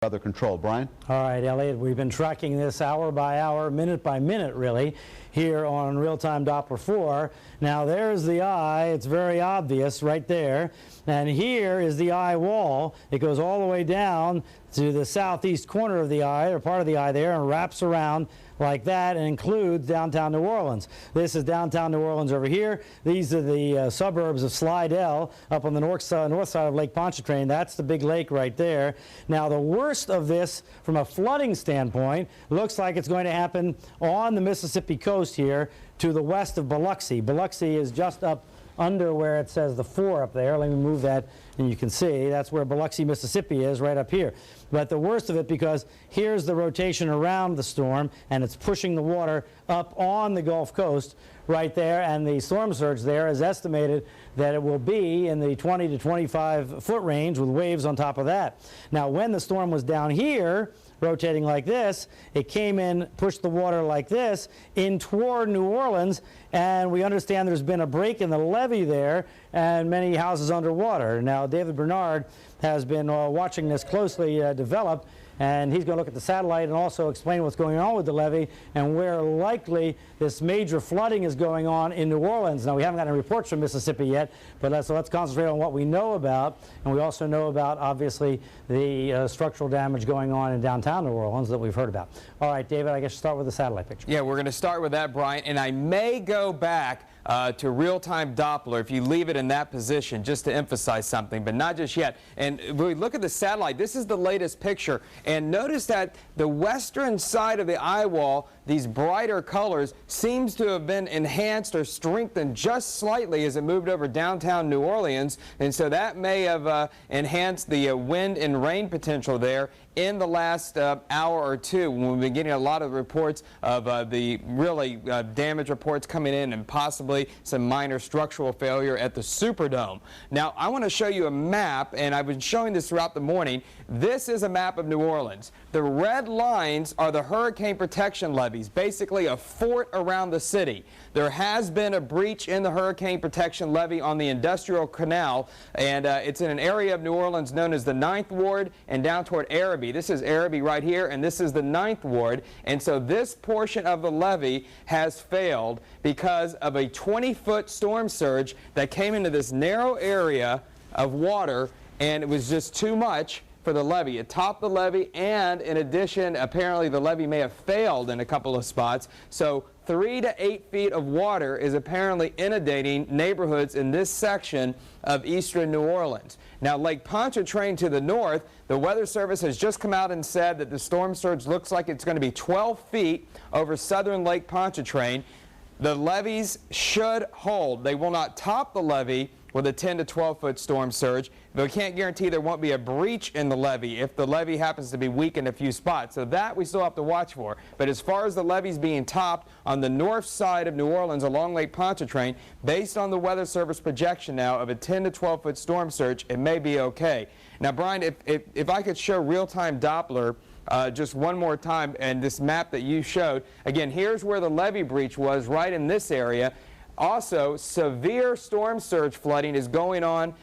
weather control. Bryan? All right, Elliot, we've been tracking this hour by hour, minute by minute, really, here on real-time Doppler 4. Now, there's the eye. It's very obvious right there. And here is the eye wall. It goes all the way down to the southeast corner of the eye, or part of the eye there, and wraps around like that and includes downtown New Orleans. This is downtown New Orleans over here. These are the suburbs of Slidell up on the north side of Lake Pontchartrain. That's the big lake right there. Now, the worst of this from a flooding standpoint looks like it's going to happen on the Mississippi coast here to the west of Biloxi. Biloxi is just up under where it says the 4 up there. Let me move that and you can see that's where Biloxi, Mississippi is, right up here. But the worst of it, because here's the rotation around the storm and it's pushing the water up on the Gulf Coast right there, and the storm surge there is estimated that it will be in the 20 to 25 foot range with waves on top of that. Now, when the storm was down here rotating like this, it came in, pushed the water like this in toward New Orleans, and we understand there's been a break in the levee there and many houses underwater. Now, David Bernard has been watching this closely develop, and he's going to look at the satellite and also explain what's going on with the levee and where likely this major flooding is going on in New Orleans. Now, we haven't got any reports from Mississippi yet, but so let's concentrate on what we know about. And we also know about, obviously, the structural damage going on in downtown New Orleans that we've heard about. All right, David, I guess you start with the satellite picture. Yeah, we're going to start with that, Bryan, and I may go back to real-time Doppler if you leave it in that position, just to emphasize something, but not just yet. And when we look at the satellite, this is the latest picture, and notice that the western side of the eye wall, these brighter colors, seems to have been enhanced or strengthened just slightly as it moved over downtown New Orleans, and so that may have enhanced the wind and rain potential there in the last hour or two, when we've been getting a lot of reports of the really damage reports coming in and possibly some minor structural failure at the Superdome. Now, I want to show you a map, and I've been showing this throughout the morning. This is a map of New Orleans. The red lines are the hurricane protection levees, basically a fort around the city. There has been a breach in the hurricane protection levee on the Industrial Canal, and it's in an area of New Orleans known as the 9th Ward and down toward Araby. This is Araby right here, and this is the 9th Ward, and so this portion of the levee has failed because of a 20-foot storm surge that came into this narrow area of water, and it was just too much for the levee. It topped the levee, and in addition, apparently the levee may have failed in a couple of spots. So 3 to 8 feet of water is apparently inundating neighborhoods in this section of eastern New Orleans. Now, Lake Pontchartrain to the north, the Weather Service has just come out and said that the storm surge looks like it's going to be 12 feet over southern Lake Pontchartrain. The levees should hold. They will not top the levee with a 10 to 12-foot storm surge, but we can't guarantee there won't be a breach in the levee if the levee happens to be weak in a few spots. So that we still have to watch for. But as far as the levees being topped on the north side of New Orleans along Lake Pontchartrain, based on the Weather Service projection now of a 10 to 12-foot storm surge, it may be okay. Now, Bryan, if I could show real-time Doppler just one more time, and this map that you showed, again, here's where the levee breach was, right in this area. Also, severe storm surge flooding is going on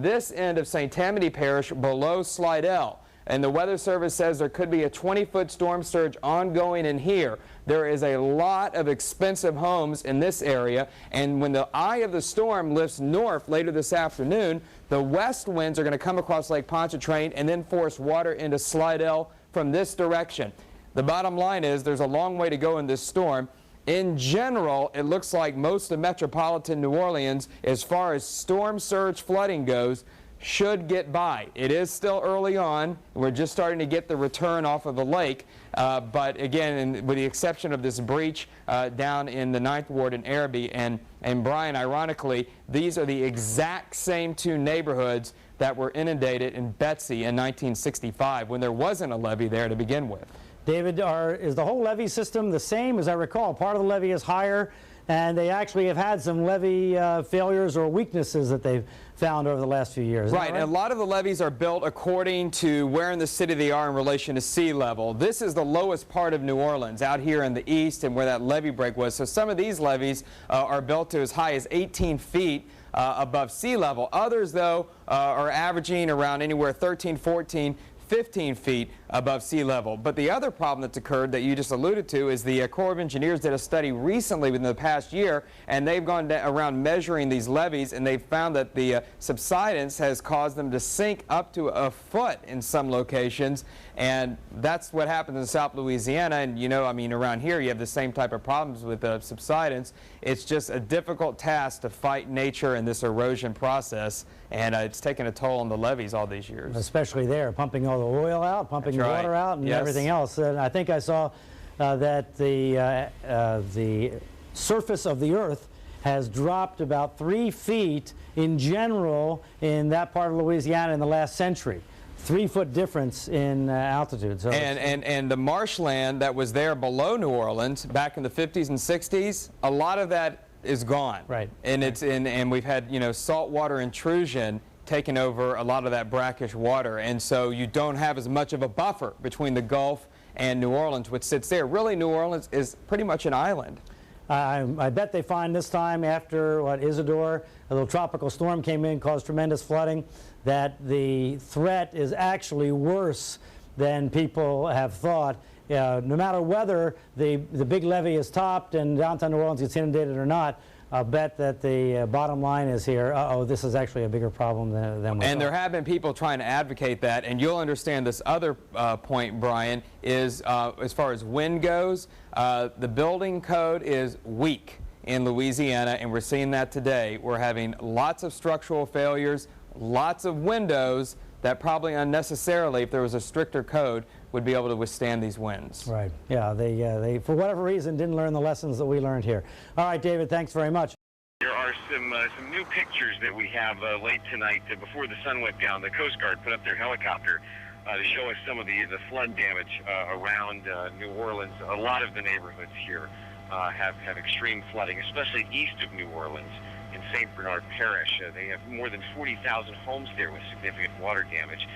this end of St. Tammany Parish below Slidell. And the Weather Service says there could be a 20-foot storm surge ongoing in here. There is a lot of expensive homes in this area, and when the eye of the storm lifts north later this afternoon, the west winds are going to come across Lake Pontchartrain and then force water into Slidell from this direction. The bottom line is there's a long way to go in this storm. In general, it looks like most of metropolitan New Orleans, as far as storm surge flooding goes, should get by. It is still early on. We're just starting to get the return off of the lake. But again, with the exception of this breach down in the 9th Ward in Araby and Bryan, ironically, these are the exact same two neighborhoods that were inundated in Betsy in 1965 when there wasn't a levee there to begin with. David, is the whole levee system the same? As I recall, part of the levee is higher, and they actually have had some levee failures or weaknesses that they've found over the last few years. Right, and a lot of the levees are built according to where in the city they are in relation to sea level. This is the lowest part of New Orleans, out here in the east and where that levee break was. So some of these levees are built to as high as 18 feet above sea level. Others, though, are averaging around anywhere 13, 14 15 feet above sea level. But the other problem that's occurred that you just alluded to is the Corps of Engineers did a study recently within the past year, and they've gone around measuring these levees, and they've found that the subsidence has caused them to sink up to a foot in some locations, and that's what happens in South Louisiana. And you know, I mean, around here you have the same type of problems with subsidence. It's just a difficult task to fight nature and this erosion process, and it's taken a toll on the levees all these years. Especially there, pumping all the oil out, pumping the water out, and everything else. And I think I saw that the surface of the earth has dropped about 3 feet in general in that part of Louisiana in the last century. 3-foot difference in altitude. So and the marshland that was there below New Orleans back in the 50s and 60s, a lot of that is gone. Right. And it's and we've had, you know, saltwater intrusion taking over a lot of that brackish water, and so you don't have as much of a buffer between the Gulf and New Orleans, which sits there. Really, New Orleans is pretty much an island. I bet they find this time after what Isidore, a little tropical storm came in, caused tremendous flooding, that the threat is actually worse than people have thought. No matter whether the big levee is topped and downtown New Orleans gets inundated or not, I'll bet that the bottom line is here, this is actually a bigger problem than we thought. And there have been people trying to advocate that, and you'll understand this other point, Brian, is as far as wind goes, the building code is weak in Louisiana, and we're seeing that today. We're having lots of structural failures, lots of windows that probably unnecessarily, if there was a stricter code, would be able to withstand these winds. Right. Yeah, they for whatever reason, didn't learn the lessons that we learned here. All right, David, thanks very much. There are some new pictures that we have late tonight before the sun went down. The Coast Guard put up their helicopter to show us some of the flood damage around New Orleans. A lot of the neighborhoods here have extreme flooding, especially east of New Orleans in St. Bernard Parish. They have more than 40,000 homes there with significant water damage.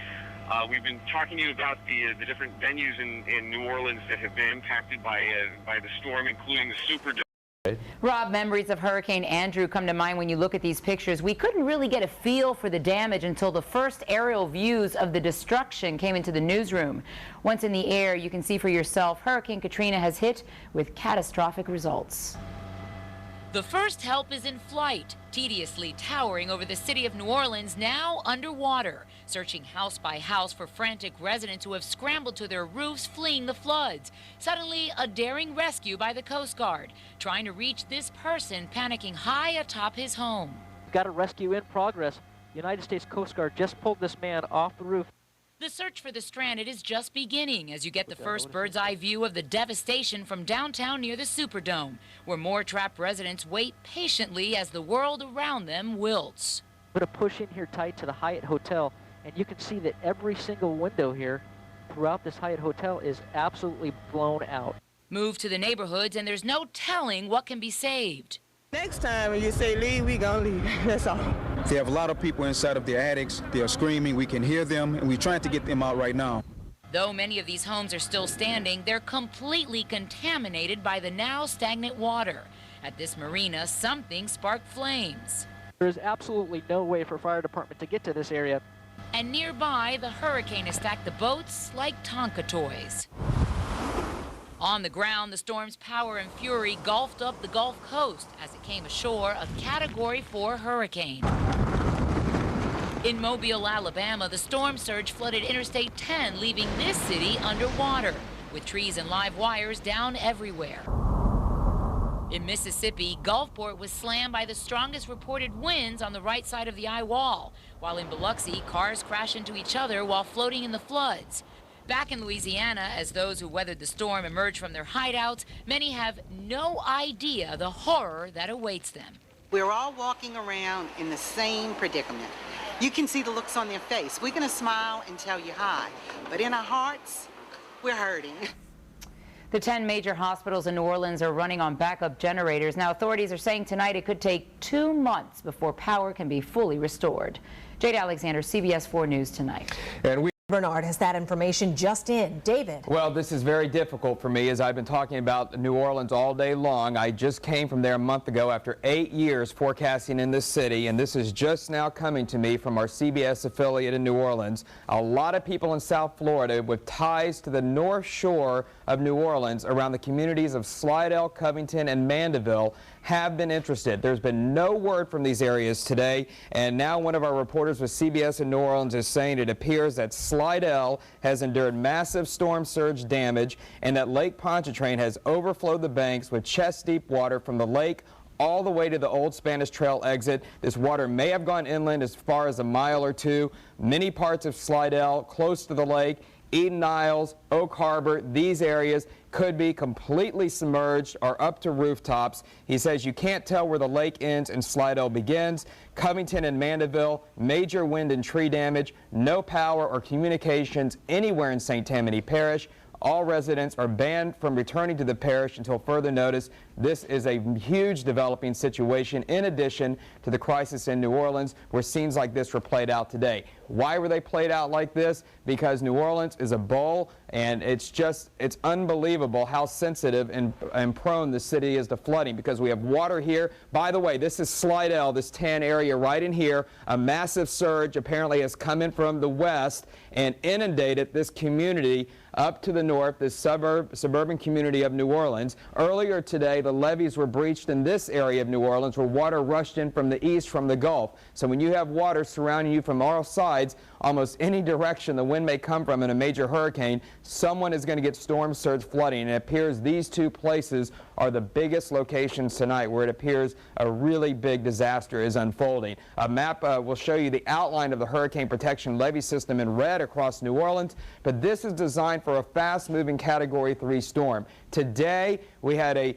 We've been talking to you about the different venues in New Orleans that have been impacted by the storm, including the Superdome. Rob, memories of Hurricane Andrew come to mind when you look at these pictures. We couldn't really get a feel for the damage until the first aerial views of the destruction came into the newsroom. Once in the air, you can see for yourself Hurricane Katrina has hit with catastrophic results. The first help is in flight, tediously towering over the city of New Orleans, now underwater, searching house by house for frantic residents who have scrambled to their roofs fleeing the floods. Suddenly, a daring rescue by the Coast Guard, trying to reach this person panicking high atop his home. Got a rescue in progress. United States Coast Guard just pulled this man off the roof. The search for the stranded is just beginning as you get the first bird's-eye view of the devastation from downtown near the Superdome, where more trapped residents wait patiently as the world around them wilts. I'm going to push in here tight to the Hyatt Hotel, and you can see that every single window here throughout this Hyatt Hotel is absolutely blown out. Move to the neighborhoods, and there's no telling what can be saved. Next time when you say leave, we gonna leave. That's all. They have a lot of people inside of their attics. They are screaming. We can hear them, and we're trying to get them out right now. Though many of these homes are still standing, they're completely contaminated by the now stagnant water. At this marina, something sparked flames. There's absolutely no way for fire department to get to this area. And nearby, the hurricane has stacked the boats like Tonka toys. On the ground, the storm's power and fury gulfed up the Gulf Coast as it came ashore, a Category 4 hurricane. In Mobile, Alabama, the storm surge flooded Interstate 10, leaving this city underwater, with trees and live wires down everywhere. In Mississippi, Gulfport was slammed by the strongest reported winds on the right side of the eye wall, while in Biloxi, cars crash into each other while floating in the floods. Back in Louisiana, as those who weathered the storm emerge from their hideouts, many have no idea the horror that awaits them. We're all walking around in the same predicament. You can see the looks on their face. We're going to smile and tell you hi, but in our hearts, we're hurting. The 10 major hospitals in New Orleans are running on backup generators. Now, authorities are saying tonight it could take 2 months before power can be fully restored. Jade Alexander, CBS 4 News Tonight. And Bernard has that information just in. David. Well, this is very difficult for me, as I've been talking about New Orleans all day long. I just came from there a month ago after 8 years forecasting in this city, and this is just now coming to me from our CBS affiliate in New Orleans. A lot of people in South Florida with ties to the North Shore of New Orleans around the communities of Slidell, Covington, and Mandeville have been interested. There's been no word from these areas today, and now one of our reporters with CBS in New Orleans is saying it appears that Slidell has endured massive storm surge damage and that Lake Pontchartrain has overflowed the banks with chest-deep water from the lake all the way to the Old Spanish Trail exit. This water may have gone inland as far as a mile or two. Many parts of Slidell, close to the lake, Eden Isles, Oak Harbor, these areas could be completely submerged or up to rooftops. He says you can't tell where the lake ends and Slidell begins. Covington and Mandeville, major wind and tree damage, no power or communications anywhere in St. Tammany Parish. All residents are banned from returning to the parish until further notice. This is a huge developing situation in addition to the crisis in New Orleans where scenes like this were played out today. Why were they played out like this? Because New Orleans is a bowl, and it's unbelievable how sensitive and prone the city is to flooding because we have water here. By the way, this is Slidell, this tan area right in here. A massive surge apparently has come in from the west and inundated this community up to the north, this suburban community of New Orleans. Earlier today, the levees were breached in this area of New Orleans where water rushed in from the east from the Gulf. So when you have water surrounding you from all sides, almost any direction the wind may come from in a major hurricane, someone is going to get storm surge flooding. And it appears these two places are the biggest locations tonight where it appears a really big disaster is unfolding. A map will show you the outline of the hurricane protection levee system in red across New Orleans, but this is designed for a fast-moving Category 3 storm. Today, we had a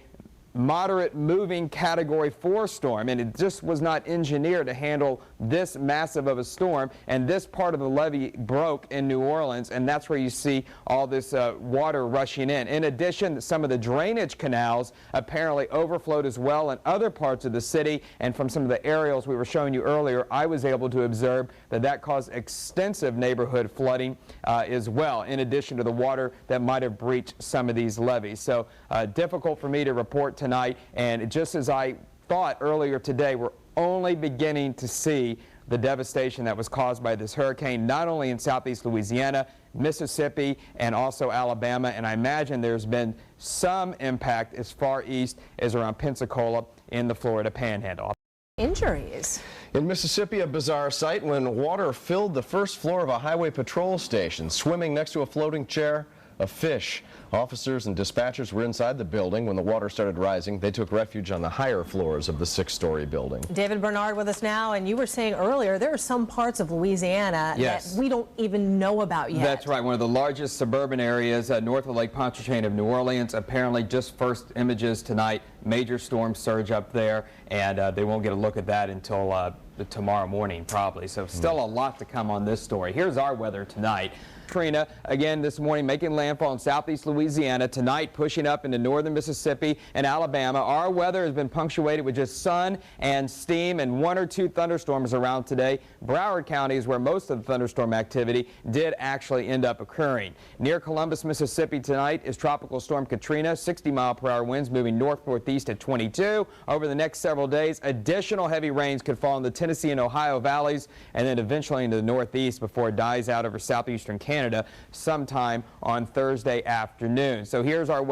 moderate moving Category 4 storm, and it just was not engineered to handle this massive of a storm, and this part of the levee broke in New Orleans, and that's where you see all this water rushing in. In addition, some of the drainage canals apparently overflowed as well in other parts of the city, and from some of the aerials we were showing you earlier, I was able to observe that caused extensive neighborhood flooding as well, in addition to the water that might have breached some of these levees. So difficult for me to report tonight, and just as I thought earlier today, we're only beginning to see the devastation that was caused by this hurricane, not only in southeast Louisiana, Mississippi, and also Alabama, and I imagine there's been some impact as far east as around Pensacola in the Florida Panhandle. Injuries. In Mississippi, a bizarre sight when water filled the first floor of a highway patrol station. Swimming next to a floating chair, a fish. Officers and dispatchers were inside the building when the water started rising. They took refuge on the higher floors of the 6-story building. David Bernard with us now, and you were saying earlier there are some parts of Louisiana that we don't even know about yet. That's right. One of the largest suburban areas north of Lake Pontchartrain of New Orleans. Apparently just first images tonight. Major storm surge up there, and they won't get a look at that until tomorrow morning probably. So still a lot to come on this story. Here's our weather tonight. Katrina, again this morning, making landfall in southeast Louisiana. Tonight, pushing up into northern Mississippi and Alabama. Our weather has been punctuated with just sun and steam and 1 or 2 thunderstorms around today. Broward County is where most of the thunderstorm activity did actually end up occurring. Near Columbus, Mississippi tonight is Tropical Storm Katrina. 60-mile-per-hour winds moving north-northeast at 22. Over the next several days, additional heavy rains could fall in the Tennessee and Ohio valleys and then eventually into the northeast before it dies out over southeastern Canada sometime on Thursday afternoon. So here's our weather.